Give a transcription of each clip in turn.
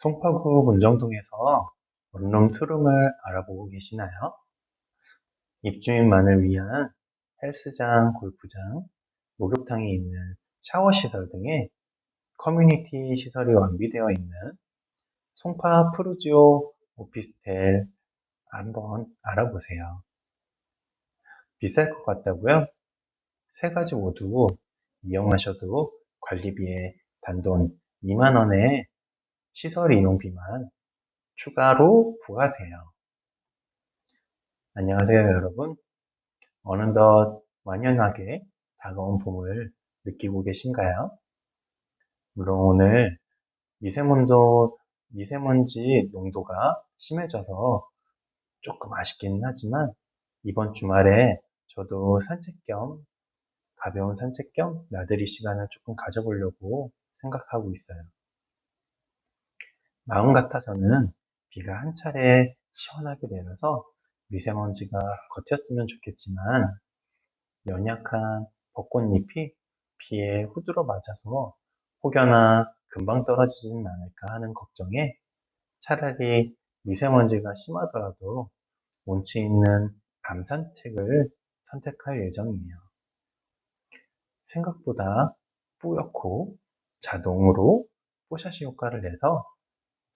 송파구 문정동에서 원룸 투룸을 알아보고 계시나요? 입주민만을 위한 헬스장, 골프장, 목욕탕이 있는 샤워 시설 등의 커뮤니티 시설이 완비되어 있는 송파 푸르지오 오피스텔 한번 알아보세요. 비쌀 것 같다고요? 세 가지 모두 이용하셔도 관리비에 단돈 2만 원의 시설 이용비만 추가로 부과돼요. 안녕하세요, 여러분. 어느덧 완연하게 다가온 봄을 느끼고 계신가요? 물론 오늘 미세먼지 농도가 심해져서 조금 아쉽긴 하지만 이번 주말에 저도 가벼운 산책 겸 나들이 시간을 조금 가져보려고 생각하고 있어요. 마음 같아서는 비가 한 차례 시원하게 내려서 미세먼지가 겉였으면 좋겠지만 연약한 벚꽃잎이 비에 후드러 맞아서 혹여나 금방 떨어지진 않을까 하는 걱정에 차라리 미세먼지가 심하더라도 운치 있는 밤 산책을 선택할 예정이에요. 생각보다 뿌옇고 자동으로 뽀샤시 효과를 내서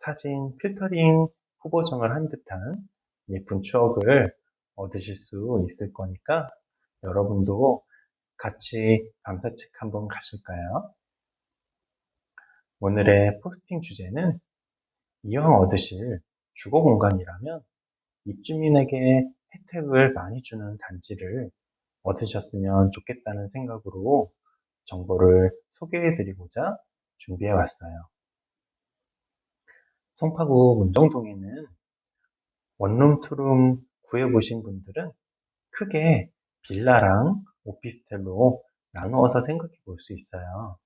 사진 필터링 후보정을 한 듯한 예쁜 추억을 얻으실 수 있을 거니까 여러분도 같이 밤 산책 한번 가실까요? 오늘의 포스팅 주제는 이왕 얻으실 주거 공간이라면 입주민에게 혜택을 많이 주는 단지를 얻으셨으면 좋겠다는 생각으로 정보를 소개해 드리고자 준비해 왔어요. 송파구 문정동에는 원룸, 투룸 구해보신 분들은 크게 빌라랑 오피스텔로 나누어서 생각해 볼 수 있어요.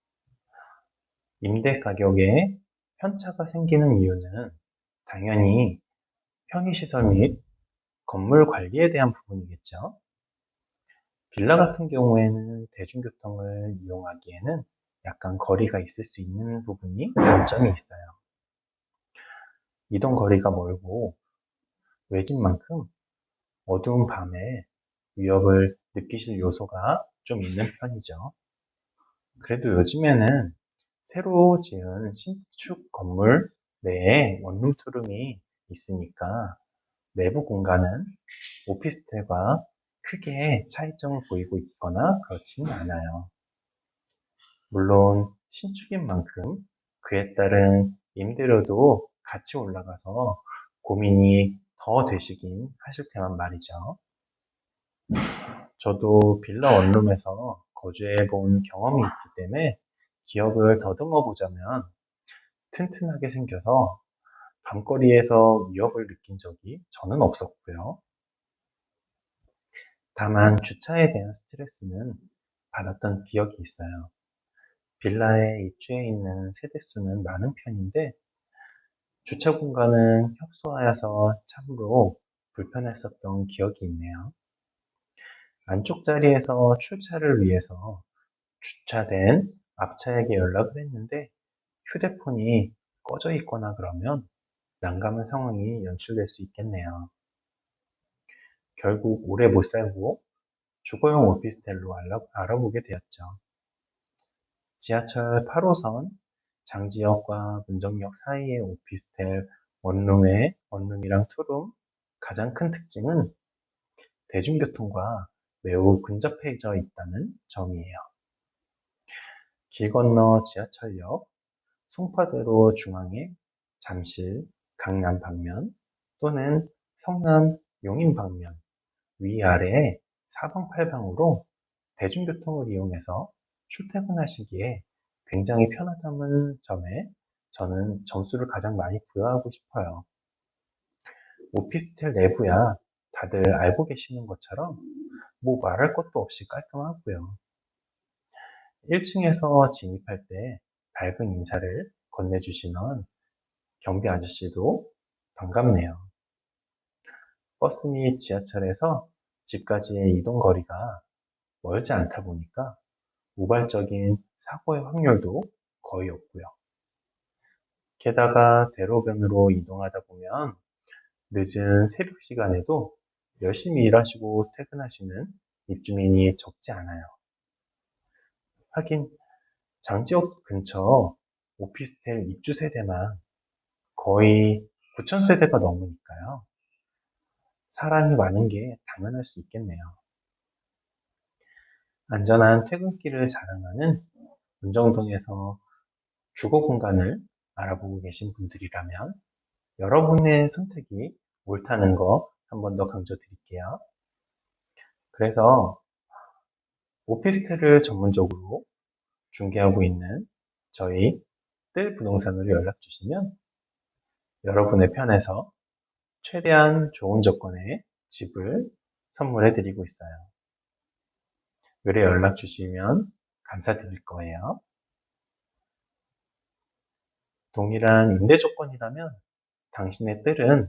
임대 가격에 편차가 생기는 이유는 당연히 편의시설 및 건물 관리에 대한 부분이겠죠. 빌라 같은 경우에는 대중교통을 이용하기에는 약간 거리가 있을 수 있는 부분이 단점이 있어요. 이동 거리가 멀고 외진 만큼 어두운 밤에 위협을 느끼실 요소가 좀 있는 편이죠. 그래도 요즘에는 새로 지은 신축 건물 내에 원룸 투룸이 있으니까 내부 공간은 오피스텔과 크게 차이점을 보이고 있거나 그렇지는 않아요. 물론 신축인 만큼 그에 따른 임대료도 같이 올라가서 고민이 더 되시긴 하실 테만 말이죠. 저도 빌라 원룸에서 거주해 본 경험이 있기 때문에 기억을 더듬어 보자면 튼튼하게 생겨서 밤거리에서 위협을 느낀 적이 저는 없었고요. 다만 주차에 대한 스트레스는 받았던 기억이 있어요. 빌라에 입주해 있는 세대수는 많은 편인데 주차 공간은 협소하여서 참으로 불편했었던 기억이 있네요. 안쪽 자리에서 출차를 위해서 주차된 앞차에게 연락을 했는데 휴대폰이 꺼져 있거나 그러면 난감한 상황이 연출될 수 있겠네요. 결국 오래 못 살고 주거용 오피스텔로 알아보게 되었죠. 지하철 8호선 장지역과 문정역 사이의 오피스텔 원룸이랑 투룸 가장 큰 특징은 대중교통과 매우 근접해져 있다는 점이에요. 길 건너 지하철역, 송파대로 중앙에 잠실, 강남 방면 또는 성남 용인 방면 위아래 사방팔방으로 대중교통을 이용해서 출퇴근하시기에 굉장히 편하다는 점에 저는 점수를 가장 많이 부여하고 싶어요. 오피스텔 내부야 다들 알고 계시는 것처럼 뭐 말할 것도 없이 깔끔하고요. 1층에서 진입할 때 밝은 인사를 건네주시는 경비 아저씨도 반갑네요. 버스 및 지하철에서 집까지의 이동 거리가 멀지 않다 보니까 우발적인 사고의 확률도 거의 없고요. 게다가 대로변으로 이동하다 보면 늦은 새벽 시간에도 열심히 일하시고 퇴근하시는 입주민이 적지 않아요. 하긴 장지역 근처 오피스텔 입주 세대만 거의 9천 세대가 넘으니까요. 사람이 많은 게 당연할 수 있겠네요. 안전한 퇴근길을 자랑하는 문정동에서 주거 공간을 알아보고 계신 분들이라면 여러분의 선택이 옳다는 거 한 번 더 강조드릴게요. 그래서 오피스텔을 전문적으로 중개하고 있는 저희 뜰 부동산으로 연락 주시면 여러분의 편에서 최대한 좋은 조건의 집을 선물해 드리고 있어요. 의뢰 연락 주시면 감사드릴 거예요. 동일한 임대 조건이라면 당신의 뜰은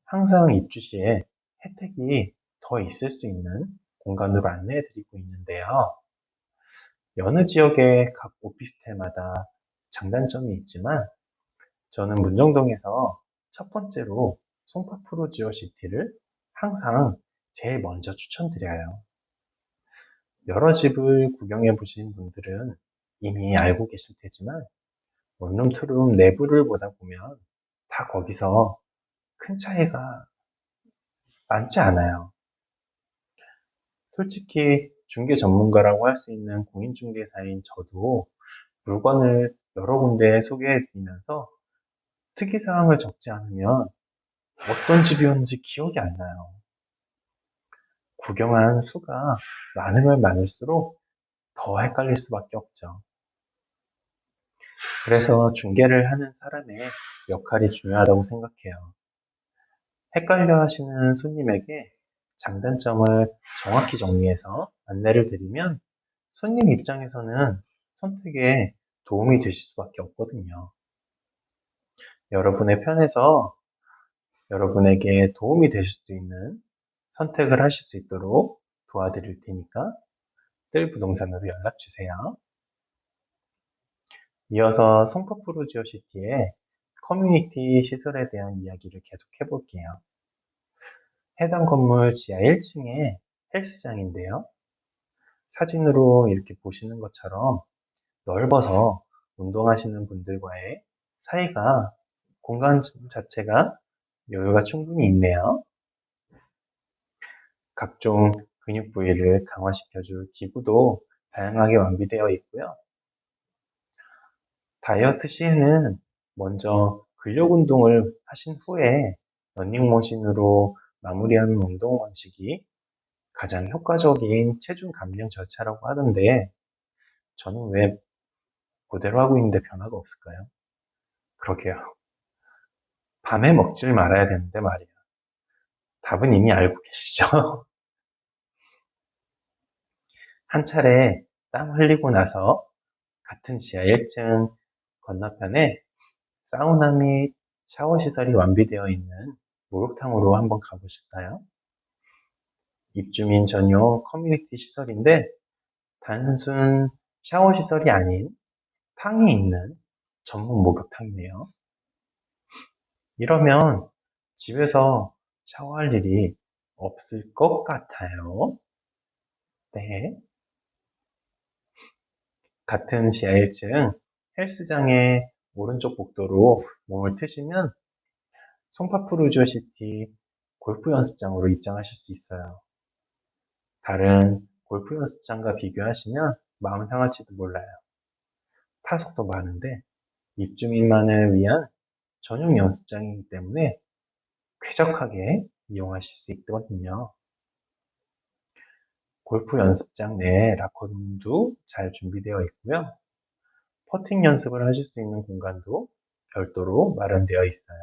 항상 입주 시에 혜택이 더 있을 수 있는 공간으로 안내해 드리고 있는데요. 여느 지역의 각 오피스텔마다 장단점이 있지만 저는 문정동에서 첫 번째로 송파프로지오시티를 항상 제일 먼저 추천드려요. 여러 집을 구경해 보신 분들은 이미 알고 계실 테지만 원룸투룸 내부를 보다 보면 다 거기서 큰 차이가 많지 않아요. 솔직히 중개 전문가라고 할 수 있는 공인중개사인 저도 물건을 여러 군데 소개해 드리면서 특이사항을 적지 않으면 어떤 집이었는지 기억이 안 나요. 구경한 수가 많으면 많을수록 더 헷갈릴 수밖에 없죠. 그래서 중개를 하는 사람의 역할이 중요하다고 생각해요. 헷갈려 하시는 손님에게 장단점을 정확히 정리해서 안내를 드리면 손님 입장에서는 선택에 도움이 되실 수밖에 없거든요. 여러분의 편에서 여러분에게 도움이 되실 수 있는 선택을 하실 수 있도록 도와드릴 테니까 뜰 부동산으로 연락 주세요. 이어서 송파프로지오시티의 커뮤니티 시설에 대한 이야기를 계속 해볼게요. 해당 건물 지하 1층에 헬스장인데요. 사진으로 이렇게 보시는 것처럼 넓어서 운동하시는 분들과의 사이가 공간 자체가 여유가 충분히 있네요. 각종 근육 부위를 강화시켜줄 기구도 다양하게 완비되어 있고요. 다이어트 시에는 먼저 근력 운동을 하신 후에 러닝머신으로 마무리하는 운동 방식이 가장 효과적인 체중 감량 절차라고 하던데 저는 왜 그대로 하고 있는데 변화가 없을까요? 그러게요. 밤에 먹질 말아야 되는데 말이에요. 답은 이미 알고 계시죠? 한 차례 땀 흘리고 나서 같은 지하 1층 건너편에 사우나 및 샤워 시설이 완비되어 있는 목욕탕으로 한번 가보실까요? 입주민 전용 커뮤니티 시설인데 단순 샤워 시설이 아닌 탕이 있는 전문 목욕탕이네요. 이러면 집에서 샤워할 일이 없을 것 같아요. 네. 같은 지하 1층 헬스장의 오른쪽 복도로 몸을 트시면 송파프루지오시티 골프 연습장으로 입장하실 수 있어요. 다른 골프 연습장과 비교하시면 마음 상할지도 몰라요. 타석도 많은데 입주민만을 위한 전용 연습장이기 때문에 쾌적하게 이용하실 수 있거든요. 골프 연습장 내에 라커룸도 잘 준비되어 있고요. 퍼팅 연습을 하실 수 있는 공간도 별도로 마련되어 있어요.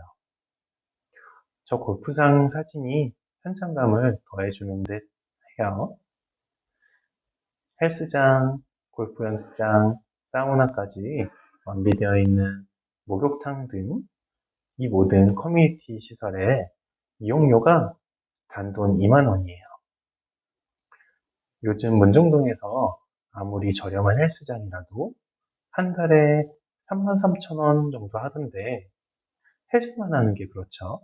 저 골프장 사진이 현장감을 더해주는 듯 해요. 헬스장, 골프 연습장, 사우나까지 완비되어 있는 목욕탕 등 이 모든 커뮤니티 시설의 이용료가 단돈 2만 원이에요. 요즘 문정동에서 아무리 저렴한 헬스장이라도 한 달에 33,000원 정도 하던데 헬스만 하는 게 그렇죠.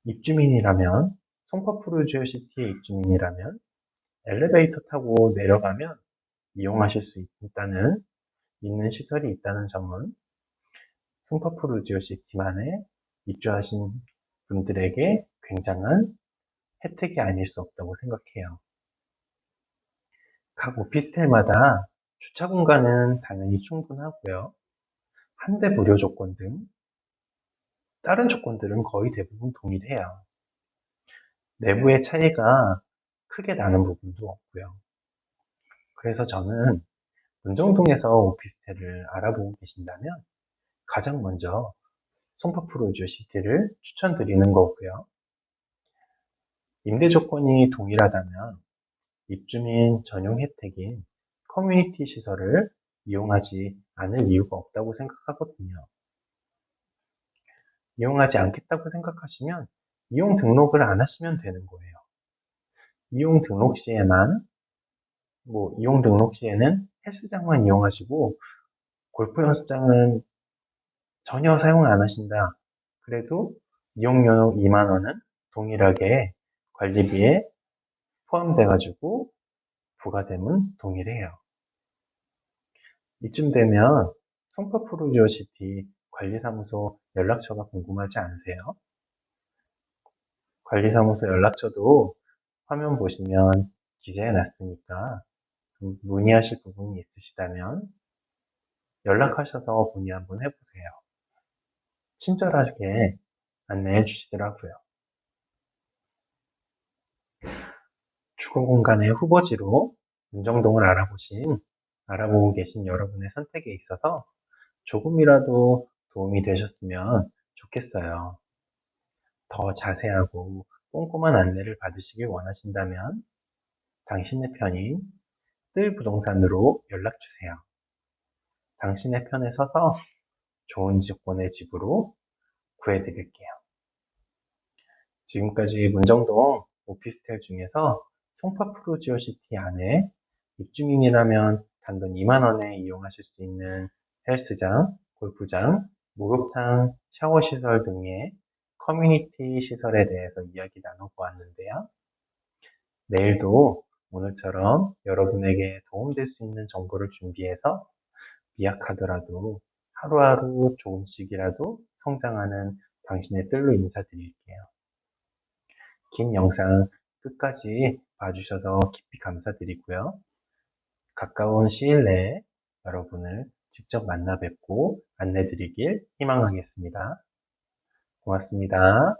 입주민이라면, 송파푸르지오시티의 입주민이라면 엘리베이터 타고 내려가면 이용하실 수 있는 시설이 있다는 점은 송파푸르지오시티만에 입주하신 분들에게 굉장한 혜택이 아닐 수 없다고 생각해요. 각 오피스텔마다 주차 공간은 당연히 충분하고요. 한 대 무료 조건 등 다른 조건들은 거의 대부분 동일해요. 내부의 차이가 크게 나는 부분도 없고요. 그래서 저는 문정동에서 오피스텔을 알아보고 계신다면 가장 먼저 송파푸르지오시티를 추천드리는 거고요. 임대 조건이 동일하다면 입주민 전용 혜택인 커뮤니티 시설을 이용하지 않을 이유가 없다고 생각하거든요. 이용하지 않겠다고 생각하시면 이용 등록을 안 하시면 되는 거예요. 이용 등록 시에는 헬스장만 이용하시고 골프 연습장은 전혀 사용 안 하신다. 그래도 이용료 2만 원은 동일하게 관리비에 포함돼가지고 부과됨은 동일해요. 이쯤 되면 송파푸르지오시티 관리사무소 연락처가 궁금하지 않으세요? 관리사무소 연락처도 화면 보시면 기재해 놨으니까 문의하실 부분이 있으시다면 연락하셔서 문의 한번 해보세요. 친절하게 안내해 주시더라고요. 주거 공간의 후보지로 문정동을 알아보고 계신 여러분의 선택에 있어서 조금이라도 도움이 되셨으면 좋겠어요. 더 자세하고 꼼꼼한 안내를 받으시길 원하신다면 당신의 편인 뜰부동산으로 연락주세요. 당신의 편에 서서 좋은 조건의 집으로 구해드릴게요. 지금까지 문정동 오피스텔 중에서 송파푸르지오시티 안에 입주민이라면 단돈 2만 원에 이용하실 수 있는 헬스장, 골프장, 목욕탕, 샤워시설 등의 커뮤니티 시설에 대해서 이야기 나눠보았는데요. 내일도 오늘처럼 여러분에게 도움될 수 있는 정보를 준비해서 미약하더라도 하루하루 조금씩이라도 성장하는 당신의 뜰로 인사드릴게요. 긴 영상 끝까지 봐주셔서 깊이 감사드리고요. 가까운 시일 내에 여러분을 직접 만나 뵙고 안내드리길 희망하겠습니다. 고맙습니다.